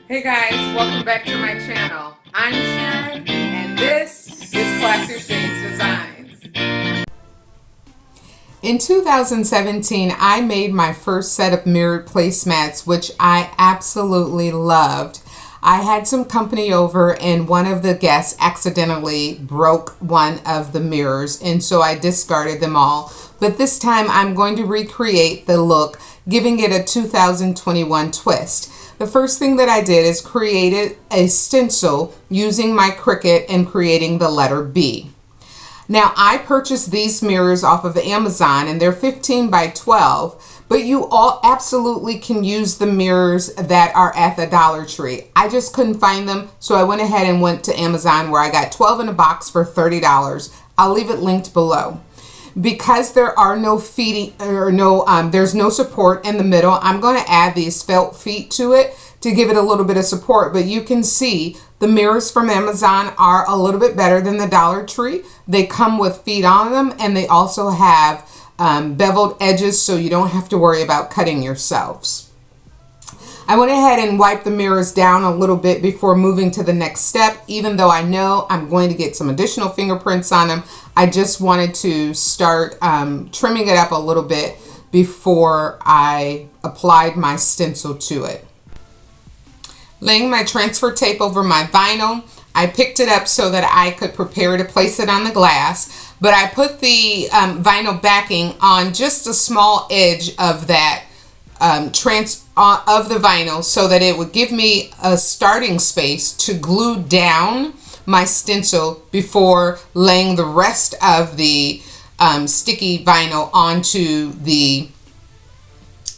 Hey guys, welcome back to my channel. I'm Sharon, and this is Classy Shades Designs. In 2017, I made my first set of mirrored placemats, which I absolutely loved. I had some company over and one of the guests accidentally broke one of the mirrors, and so I discarded them all. But this time I'm going to recreate the look, giving it a 2021 twist. The first thing that I did is created a stencil using my Cricut and creating the letter B. Now I purchased these mirrors off of Amazon and they're 15 by 12, but you all absolutely can use the mirrors that are at the Dollar Tree. I just couldn't find them, so I went ahead and went to Amazon where I got 12 in a box for $30. I'll leave it linked below. Because there are no feet or there's no support in the middle, I'm going to add these felt feet to it to give it a little bit of support. But you can see the mirrors from Amazon are a little bit better than the Dollar Tree. They come with feet on them, and they also have beveled edges, so you don't have to worry about cutting yourselves. I went ahead and wiped the mirrors down a little bit before moving to the next step. Even though I know I'm going to get some additional fingerprints on them, I just wanted to start trimming it up a little bit before I applied my stencil to it. Laying my transfer tape over my vinyl, I picked it up so that I could prepare to place it on the glass, but I put the vinyl backing on just a small edge of that of the vinyl so that it would give me a starting space to glue down my stencil before laying the rest of the sticky vinyl onto the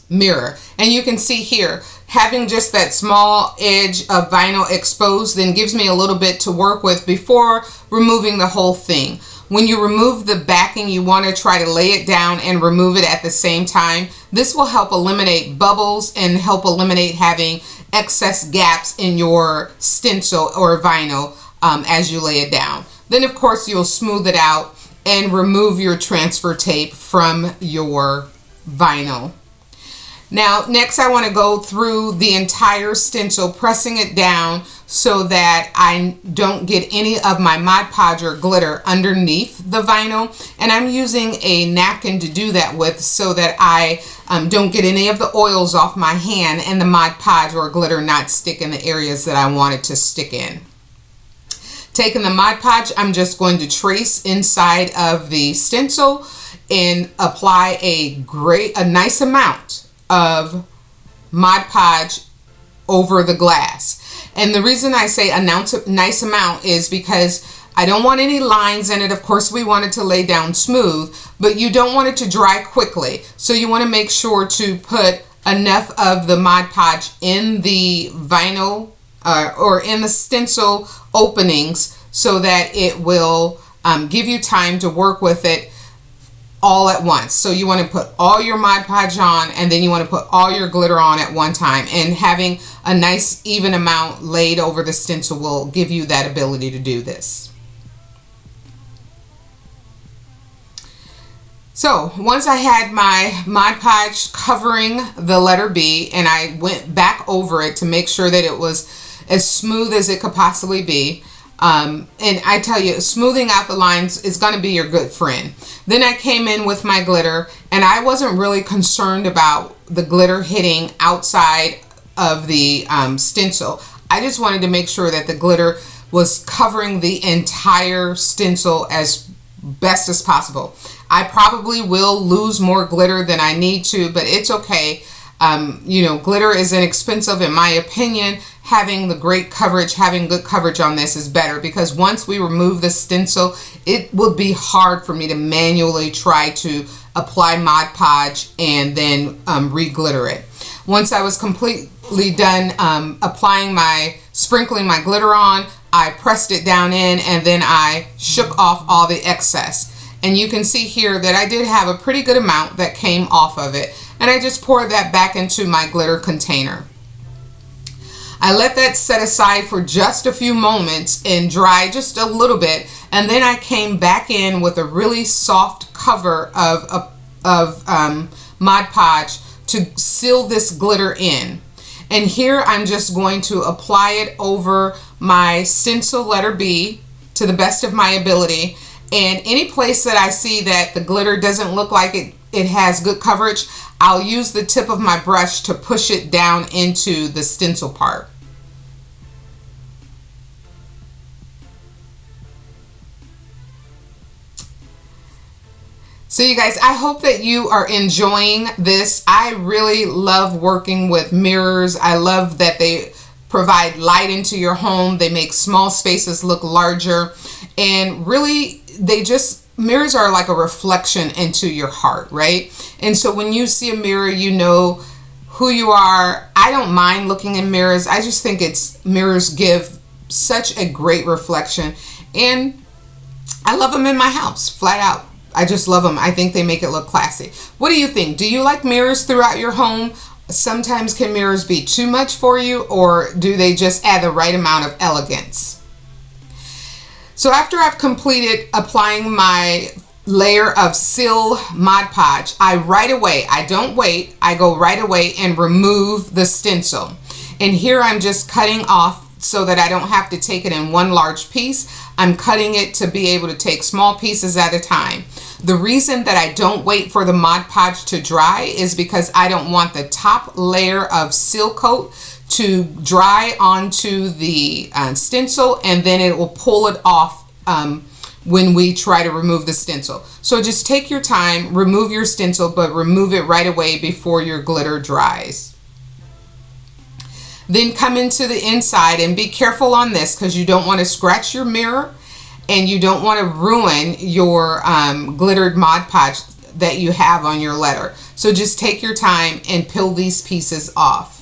mirror. And you can see here, having just that small edge of vinyl exposed then gives me a little bit to work with before removing the whole thing. When you remove the backing, you want to try to lay it down and remove it at the same time. This will help eliminate bubbles and help eliminate having excess gaps in your stencil or vinyl as you lay it down. Then of course you'll smooth it out and remove your transfer tape from your vinyl. Now next I want to go through the entire stencil, pressing it down so that I don't get any of my Mod Podge or glitter underneath the vinyl. And I'm using a napkin to do that with so that I don't get any of the oils off my hand and the Mod Podge or glitter not stick in the areas that I want it to stick in. Taking the Mod Podge, I'm just going to trace inside of the stencil and apply a nice amount of Mod Podge over the glass. And the reason I say a nice amount is because I don't want any lines in it. Of course we want it to lay down smooth, but you don't want it to dry quickly. So you want to make sure to put enough of the Mod Podge in the vinyl or in the stencil openings so that it will give you time to work with it all at once. So you want to put all your Mod Podge on, and then you want to put all your glitter on at one time, and having a nice even amount laid over the stencil will give you that ability to do this. So once I had my Mod Podge covering the letter B, and I went back over it to make sure that it was as smooth as it could possibly be, and I tell you, smoothing out the lines is going to be your good friend. Then I came in with my glitter, and I wasn't really concerned about the glitter hitting outside of the stencil. I just wanted to make sure that the glitter was covering the entire stencil as best as possible. I probably will lose more glitter than I need to, but it's okay. You know, glitter is inexpensive in my opinion. Having the great coverage, having good coverage on this is better, because once we remove the stencil, it will be hard for me to manually try to apply Mod Podge and then re-glitter it. Once I was completely done sprinkling my glitter on, I pressed it down in, and then I shook off all the excess. And you can see here that I did have a pretty good amount that came off of it, and I just poured that back into my glitter container. I let that set aside for just a few moments and dry just a little bit, and then I came back in with a really soft cover of Mod Podge to seal this glitter in. And here I'm just going to apply it over my stencil letter B to the best of my ability. And any place that I see that the glitter doesn't look like it has good coverage, I'll use the tip of my brush to push it down into the stencil part. So you guys, I hope that you are enjoying this. I really love working with mirrors. I love that they provide light into your home. They make small spaces look larger. And really, mirrors are like a reflection into your heart, right? And so when you see a mirror, you know who you are. I don't mind looking in mirrors. I just think mirrors give such a great reflection. And I love them in my house, flat out. I just love them. I think they make it look classy. What do you think? Do you like mirrors throughout your home? Sometimes can mirrors be too much for you, or do they just add the right amount of elegance? So after I've completed applying my layer of Seal Mod Podge, I don't wait, I go right away and remove the stencil. And here I'm just cutting off so that I don't have to take it in one large piece. I'm cutting it to be able to take small pieces at a time. The reason that I don't wait for the Mod Podge to dry is because I don't want the top layer of seal coat to dry onto the stencil, and then it will pull it off when we try to remove the stencil. So just take your time, remove your stencil, but remove it right away before your glitter dries. Then come into the inside and be careful on this, because you don't want to scratch your mirror and you don't want to ruin your glittered Mod Podge that you have on your letter. So just take your time and peel these pieces off.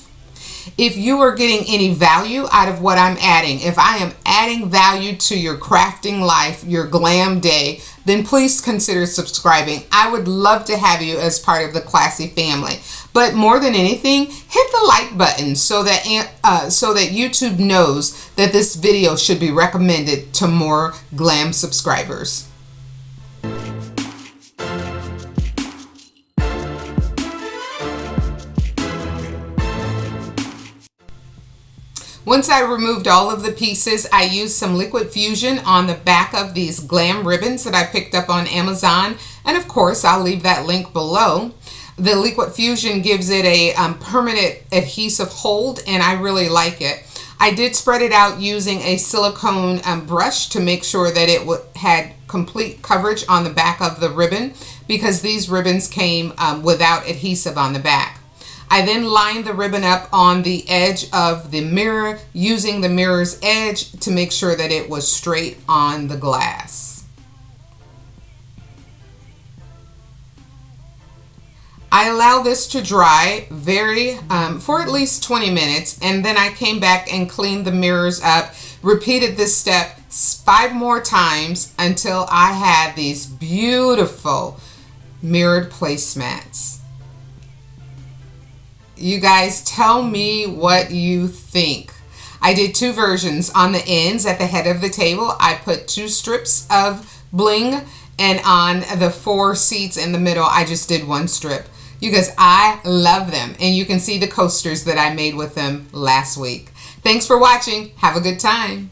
If you are getting any value out of what I'm adding, if I am adding value to your crafting life, your glam day, then please consider subscribing. I would love to have you as part of the Classy family. But more than anything, hit the like button so that YouTube knows that this video should be recommended to more glam subscribers. Once I removed all of the pieces, I used some liquid fusion on the back of these glam ribbons that I picked up on Amazon. And of course, I'll leave that link below. The liquid fusion gives it a permanent adhesive hold, and I really like it. I did spread it out using a silicone brush to make sure that it had complete coverage on the back of the ribbon, because these ribbons came without adhesive on the back. I then lined the ribbon up on the edge of the mirror using the mirror's edge to make sure that it was straight on the glass. I allow this to dry for at least 20 minutes, and then I came back and cleaned the mirrors up, repeated this step 5 more times until I had these beautiful mirrored placemats. You guys, tell me what you think. I did 2 versions. On the ends at the head of the table, I put 2 strips of bling, and on the 4 seats in the middle, I just did 1 strip. You guys, I love them, and you can see the coasters that I made with them last week. Thanks for watching. Have a good time.